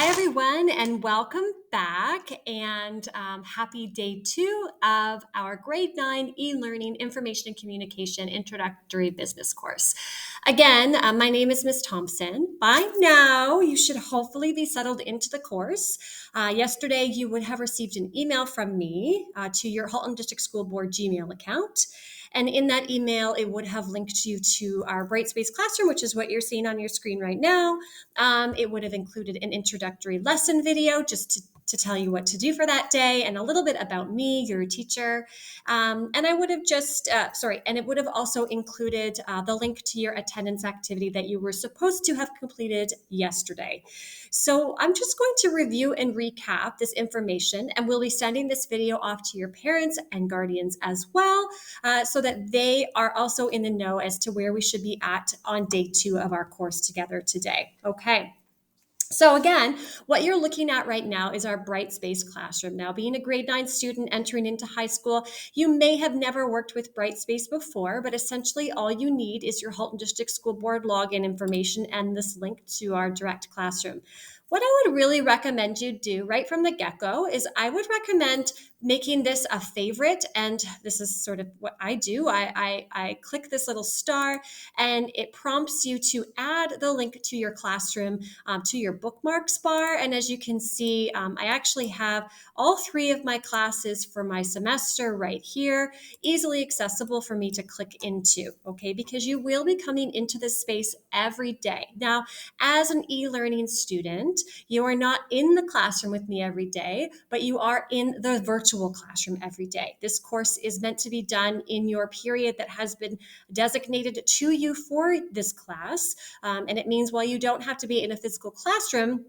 Hi, everyone, and welcome back. And happy day 2 of our grade 9 e-learning information and communication introductory business course. Again, my name is Miss Thompson. By now, you should hopefully be settled into the course. Yesterday, you would have received an email from me to your Halton District School Board Gmail account. And in that email, it would have linked you to our Brightspace Classroom, which is what you're seeing on your screen right now. It would have included an introductory lesson video just to tell you what to do for that day and a little bit about me, your teacher. And I would have and it would have also included the link to your attendance activity that you were supposed to have completed yesterday. So I'm just going to review and recap this information, and we'll be sending this video off to your parents and guardians as well, so that they are also in the know as to where we should be at on day 2 of our course together today. Okay. So again, what you're looking at right now is our Brightspace classroom. Now, being a grade 9 student entering into high school, you may have never worked with Brightspace before, but essentially all you need is your Halton District School Board login information and this link to our direct classroom. What I would really recommend you do right from the get-go is I would recommend making this a favorite, and this is sort of what I do. I click this little star, and it prompts you to add the link to your classroom to your bookmarks bar. And as you can see, I actually have all 3 of my classes for my semester right here, easily accessible for me to click into, okay? Because you will be coming into this space every day. Now, as an e-learning student, you are not in the classroom with me every day, but you are in the virtual classroom every day. This course is meant to be done in your period that has been designated to you for this class. And it means while you don't have to be in a physical classroom,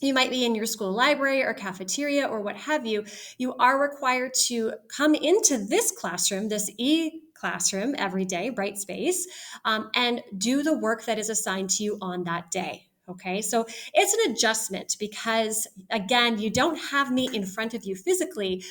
you might be in your school library or cafeteria or what have you, you are required to come into this classroom, this e-classroom every day, Brightspace, and do the work that is assigned to you on that day. Okay, so it's an adjustment because, again, you don't have me in front of you physically,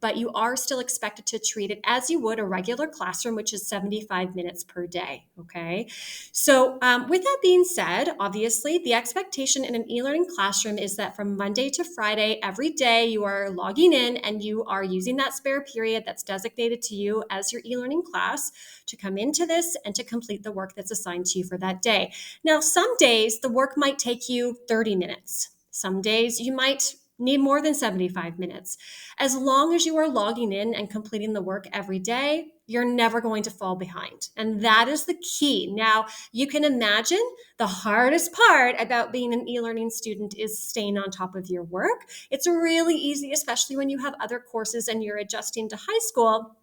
but you are still expected to treat it as you would a regular classroom, which is 75 minutes per day. Okay, so with that being said, obviously, the expectation in an e-learning classroom is that from Monday to Friday, every day, you are logging in and you are using that spare period that's designated to you as your e-learning class to come into this and to complete the work that's assigned to you for that day. Now, some days the work might take you 30 minutes. Some days you might need more than 75 minutes. As long as you are logging in and completing the work every day, you're never going to fall behind. And that is the key. Now, you can imagine the hardest part about being an e-learning student is staying on top of your work. It's really easy, especially when you have other courses and you're adjusting to high school,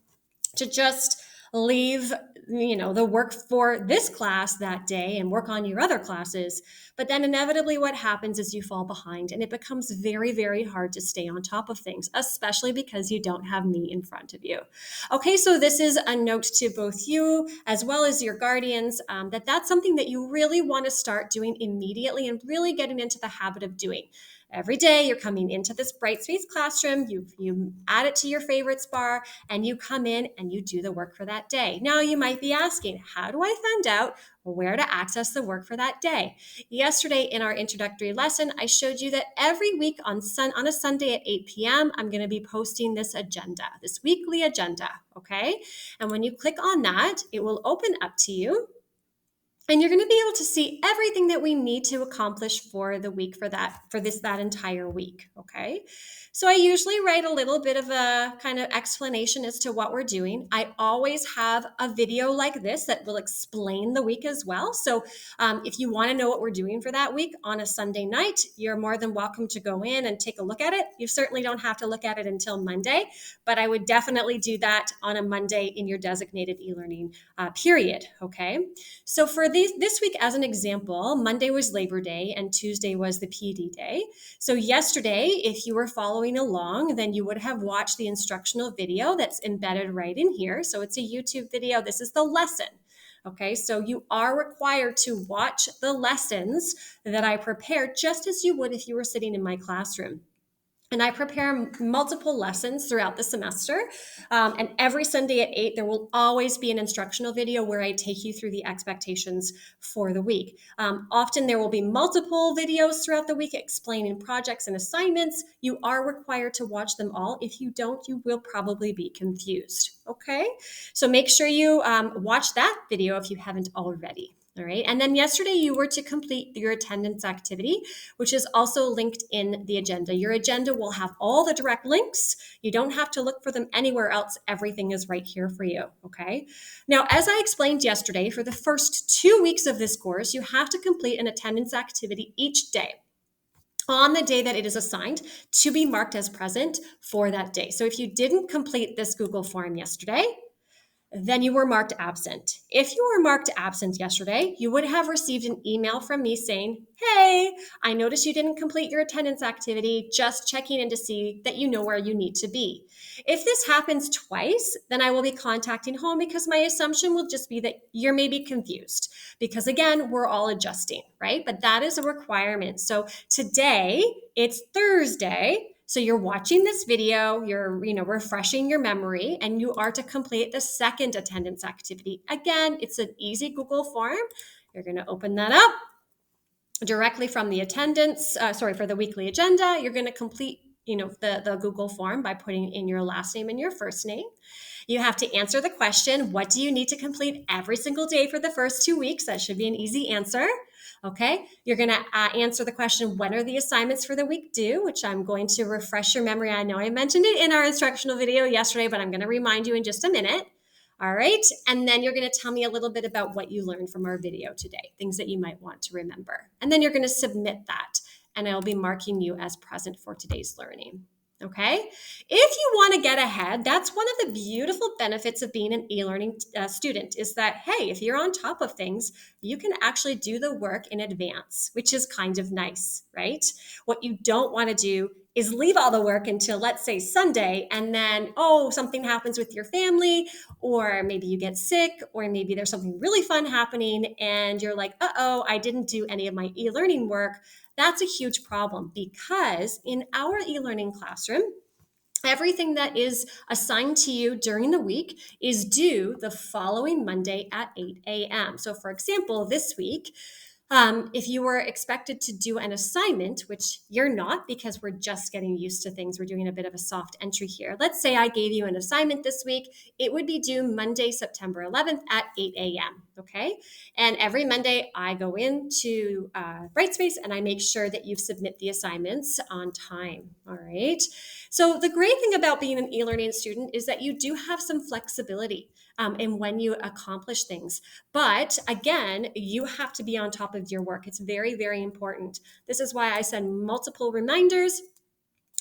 to just leave the work for this class that day and work on your other classes. But then inevitably what happens is you fall behind, and it becomes very, very hard to stay on top of things, especially because you don't have me in front of you. Okay, so this is a note to both you as well as your guardians, that's something that you really want to start doing immediately and really getting into the habit of doing. Every day you're coming into this Brightspace classroom, you add it to your favorites bar, and you come in and you do the work for that day. Now you might be asking, how do I find out where to access the work for that day? Yesterday in our introductory lesson, I showed you that every week on a Sunday at 8 p.m., I'm going to be posting this agenda, this weekly agenda, okay? And when you click on that, it will open up to you. And you're going to be able to see everything that we need to accomplish for the week that entire week. Okay. So I usually write a little bit of a kind of explanation as to what we're doing. I always have a video like this that will explain the week as well. So if you want to know what we're doing for that week on a Sunday night, you're more than welcome to go in and take a look at it. You certainly don't have to look at it until Monday, but I would definitely do that on a Monday in your designated e-learning period. Okay. So for this week, as an example, Monday was Labor Day and Tuesday was the PD day. So yesterday, if you were following along, then you would have watched the instructional video that's embedded right in here. So it's a YouTube video. This is the lesson. Okay, so you are required to watch the lessons that I prepared just as you would if you were sitting in my classroom. And I prepare multiple lessons throughout the semester. And every Sunday at 8, there will always be an instructional video where I take you through the expectations for the week. Often there will be multiple videos throughout the week explaining projects and assignments. You are required to watch them all. If you don't, you will probably be confused. Okay? So make sure you watch that video if you haven't already. All right. And then yesterday you were to complete your attendance activity, which is also linked in the agenda. Your agenda will have all the direct links. You don't have to look for them anywhere else. Everything is right here for you. Okay. Now, as I explained yesterday, for the first 2 weeks of this course, you have to complete an attendance activity each day on the day that it is assigned to be marked as present for that day. So if you didn't complete this Google form yesterday, then you were marked absent. If you were marked absent yesterday, you would have received an email from me saying, hey, I noticed you didn't complete your attendance activity, just checking in to see that you know where you need to be. If this happens twice, then I will be contacting home because my assumption will just be that you're maybe confused because again, we're all adjusting, right? But that is a requirement. So today, it's Thursday. So you're watching this video, you're refreshing your memory, and you are to complete the second attendance activity. Again, it's an easy Google form. You're going to open that up directly from the for the weekly agenda. You're going to complete the Google form by putting in your last name and your first name. You have to answer the question, what do you need to complete every single day for the first 2 weeks? That should be an easy answer. Okay, you're going to answer the question, when are the assignments for the week due, which I'm going to refresh your memory. I know I mentioned it in our instructional video yesterday, but I'm going to remind you in just a minute. All right, and then you're going to tell me a little bit about what you learned from our video today, things that you might want to remember. And then you're going to submit that, and I'll be marking you as present for today's learning. Okay. If you want to get ahead, that's one of the beautiful benefits of being an e-learning student is that, hey, if you're on top of things, you can actually do the work in advance, which is kind of nice, right? What you don't want to do is leave all the work until, let's say, Sunday, and then, something happens with your family, or maybe you get sick, or maybe there's something really fun happening, and you're like, I didn't do any of my e-learning work. That's a huge problem because in our e-learning classroom, everything that is assigned to you during the week is due the following Monday at 8 a.m. So for example, this week, if you were expected to do an assignment, which you're not because we're just getting used to things, we're doing a bit of a soft entry here. Let's say I gave you an assignment this week. It would be due Monday, September 11th at 8 a.m. Okay. And every Monday I go into Brightspace and I make sure that you submit the assignments on time. All right. So the great thing about being an e-learning student is that you do have some flexibility in when you accomplish things. But again, you have to be on top of your work. It's very, very important. This is why I send multiple reminders,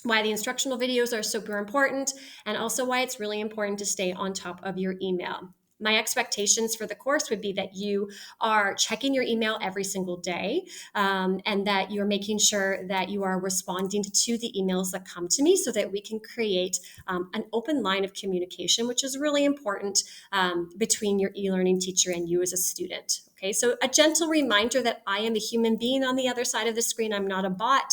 why the instructional videos are super important, and also why it's really important to stay on top of your email. My expectations for the course would be that you are checking your email every single day and that you're making sure that you are responding to the emails that come to me so that we can create an open line of communication, which is really important between your e-learning teacher and you as a student. Okay, so a gentle reminder that I am a human being on the other side of the screen. I'm not a bot.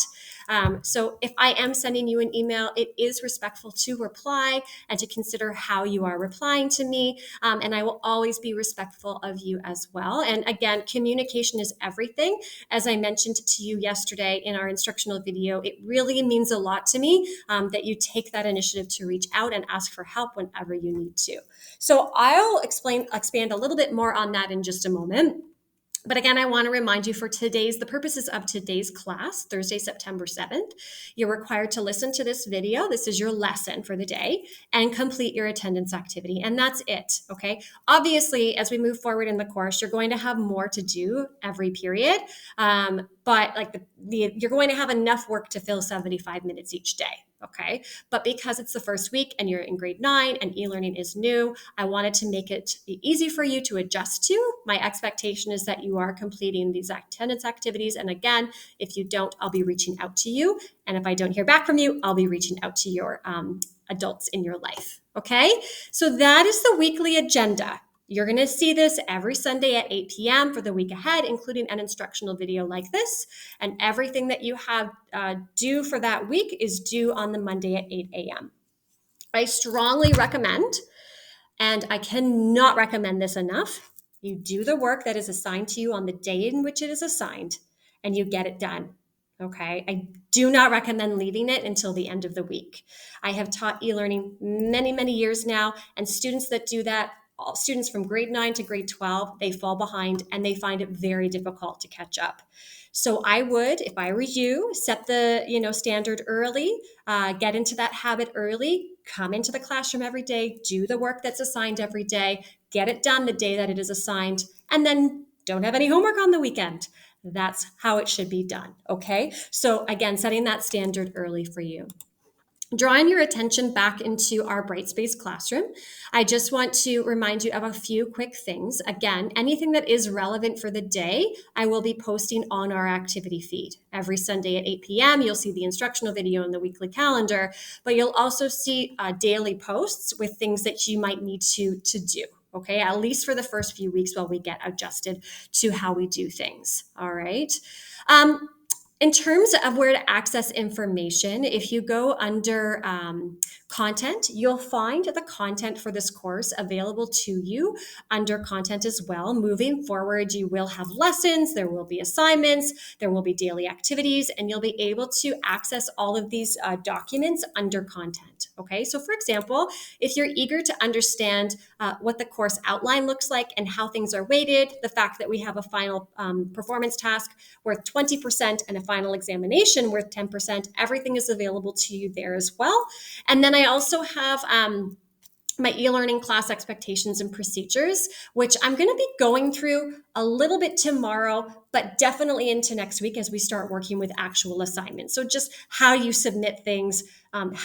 So if I am sending you an email, it is respectful to reply and to consider how you are replying to me. And I will always be respectful of you as well. And again, communication is everything. As I mentioned to you yesterday in our instructional video, it really means a lot to me that you take that initiative to reach out and ask for help whenever you need to. So I'll expand a little bit more on that in just a moment. But again, I want to remind you for the purposes of today's class, Thursday, September 7th, you're required to listen to this video. This is your lesson for the day and complete your attendance activity. And that's it. Okay. Obviously, as we move forward in the course, you're going to have more to do every period. But you're going to have enough work to fill 75 minutes each day. Okay. But because it's the first week and you're in grade 9 and e-learning is new, I wanted to make it easy for you to adjust to. My expectation is that you are completing these attendance activities. And again, if you don't, I'll be reaching out to you. And if I don't hear back from you, I'll be reaching out to your adults in your life. Okay. So that is the weekly agenda. You're going to see this every Sunday at 8 p.m. for the week ahead, including an instructional video like this. And everything that you have due for that week is due on the Monday at 8 a.m. I strongly recommend, and I cannot recommend this enough, you do the work that is assigned to you on the day in which it is assigned, and you get it done. Okay. I do not recommend leaving it until the end of the week. I have taught e-learning many, many years now, and students that do that, all students from grade 9 to grade 12, they fall behind and they find it very difficult to catch up. So I would, if I were you, set the standard early, get into that habit early, come into the classroom every day, do the work that's assigned every day, get it done the day that it is assigned, and then don't have any homework on the weekend. That's how it should be done. Okay. So again, setting that standard early for you. Drawing your attention back into our Brightspace classroom, I just want to remind you of a few quick things. Again, anything that is relevant for the day, I will be posting on our activity feed. Every Sunday at 8 p.m., you'll see the instructional video in the weekly calendar, but you'll also see daily posts with things that you might need to do. Okay, at least for the first few weeks while we get adjusted to how we do things. All right. In terms of where to access information, if you go under content, you'll find the content for this course available to you under content as well. Moving forward, you will have lessons, there will be assignments, there will be daily activities, and you'll be able to access all of these documents under content. Okay, so for example, if you're eager to understand what the course outline looks like and how things are weighted, the fact that we have a final performance task worth 20% and a final examination worth 10%, everything is available to you there as well. And then I also have my e-learning class expectations and procedures, which I'm going to be going through a little bit tomorrow, but definitely into next week as we start working with actual assignments. So just how you submit things,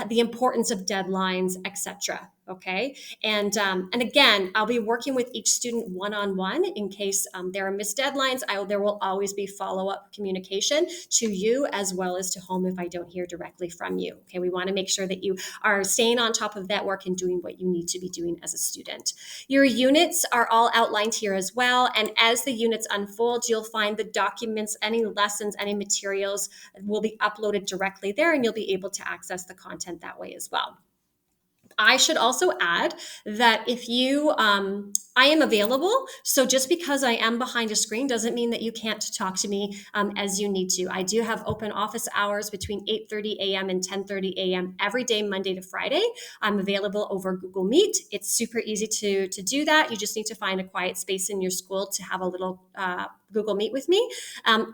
the importance of deadlines, etc. Okay. And again, I'll be working with each student one-on-one in case there are missed deadlines. There will always be follow-up communication to you as well as to home if I don't hear directly from you. Okay. We want to make sure that you are staying on top of that work and doing what you need to be doing as a student. Your units are all outlined here as well. And as the units unfold, you'll find the documents, any lessons, any materials will be uploaded directly there, and you'll be able to access the content that way as well. I should also add that if you, I am available. So just because I am behind a screen doesn't mean that you can't talk to me as you need to. I do have open office hours between 8:30 a.m. and 10:30 a.m. every day, Monday to Friday. I'm available over Google Meet. It's super easy to do that. You just need to find a quiet space in your school to have a little Google Meet with me.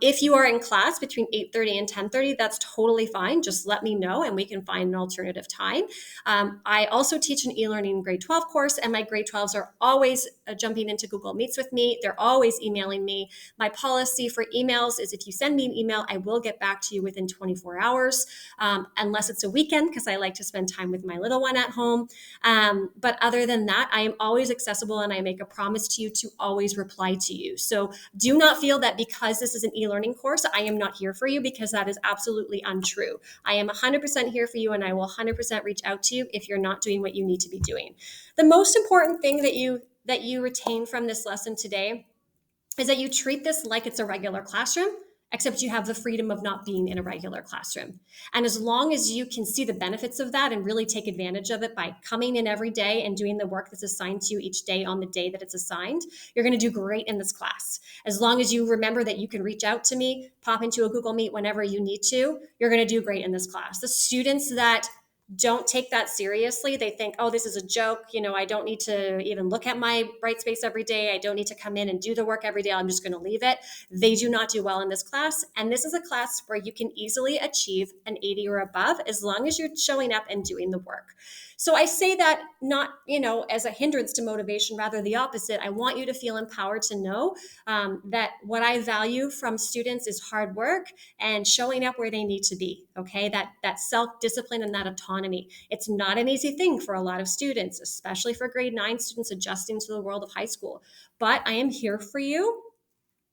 If you are in class between 8:30 and 10:30, that's totally fine. Just let me know and we can find an alternative time. I also teach an e-learning grade 12 course, and my grade 12s are always jumping into Google Meets with me. They're always emailing me. My policy for emails is if you send me an email, I will get back to you within 24 hours, unless it's a weekend, because I like to spend time with my little one at home. But other than that, I am always accessible, and I make a promise to you to always reply to you. So do not feel that because this is an e-learning course, I am not here for you, because that is absolutely untrue. I am 100% here for you, and I will 100% reach out to you if you're not doing what you need to be doing. The most important thing that you retain from this lesson today is that you treat this like it's a regular classroom, except you have the freedom of not being in a regular classroom. And as long as you can see the benefits of that and really take advantage of it by coming in every day and doing the work that's assigned to you each day on the day that it's assigned, you're going to do great in this class. As long as you remember that you can reach out to me, pop into a Google Meet whenever you need to, you're going to do great in this class. The students that don't take that seriously, they think, oh, this is a joke. I don't need to even look at my Brightspace every day. I don't need to come in and do the work every day. I'm just going to leave it. They do not do well in this class. And this is a class where you can easily achieve an 80 or above as long as you're showing up and doing the work. So I say that not, as a hindrance to motivation, rather the opposite. I want you to feel empowered to know that what I value from students is hard work and showing up where they need to be. Okay. That self-discipline and that autonomy. It's not an easy thing for a lot of students, especially for grade 9 students adjusting to the world of high school. But I am here for you.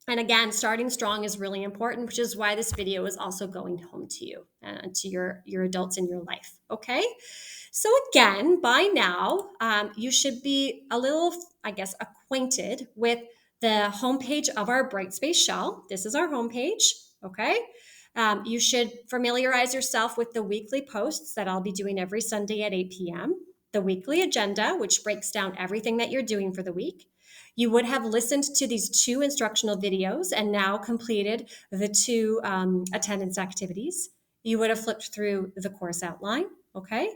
And again, starting strong is really important, which is why this video is also going home to you and to your adults in your life. Okay. So again, by now, you should be a little, I guess, acquainted with the homepage of our Brightspace shell. This is our homepage. Okay. You should familiarize yourself with the weekly posts that I'll be doing every Sunday at 8 p.m., the weekly agenda, which breaks down everything that you're doing for the week. You would have listened to these 2 instructional videos and now completed the 2 attendance activities. You would have flipped through the course outline, okay?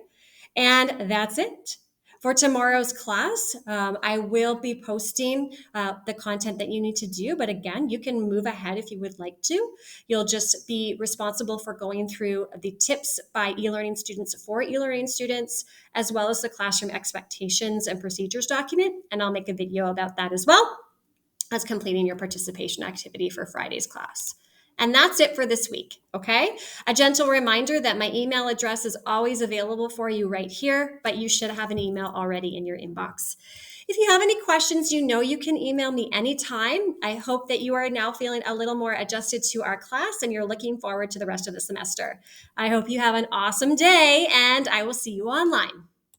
And that's it. For tomorrow's class, I will be posting the content that you need to do. But again, you can move ahead if you would like to. You'll just be responsible for going through the tips by e-learning students for e-learning students, as well as the classroom expectations and procedures document. And I'll make a video about that as well as completing your participation activity for Friday's class. And that's it for this week, okay? A gentle reminder that my email address is always available for you right here, but you should have an email already in your inbox. If you have any questions, you know you can email me anytime. I hope that you are now feeling a little more adjusted to our class and you're looking forward to the rest of the semester. I hope you have an awesome day and I will see you online.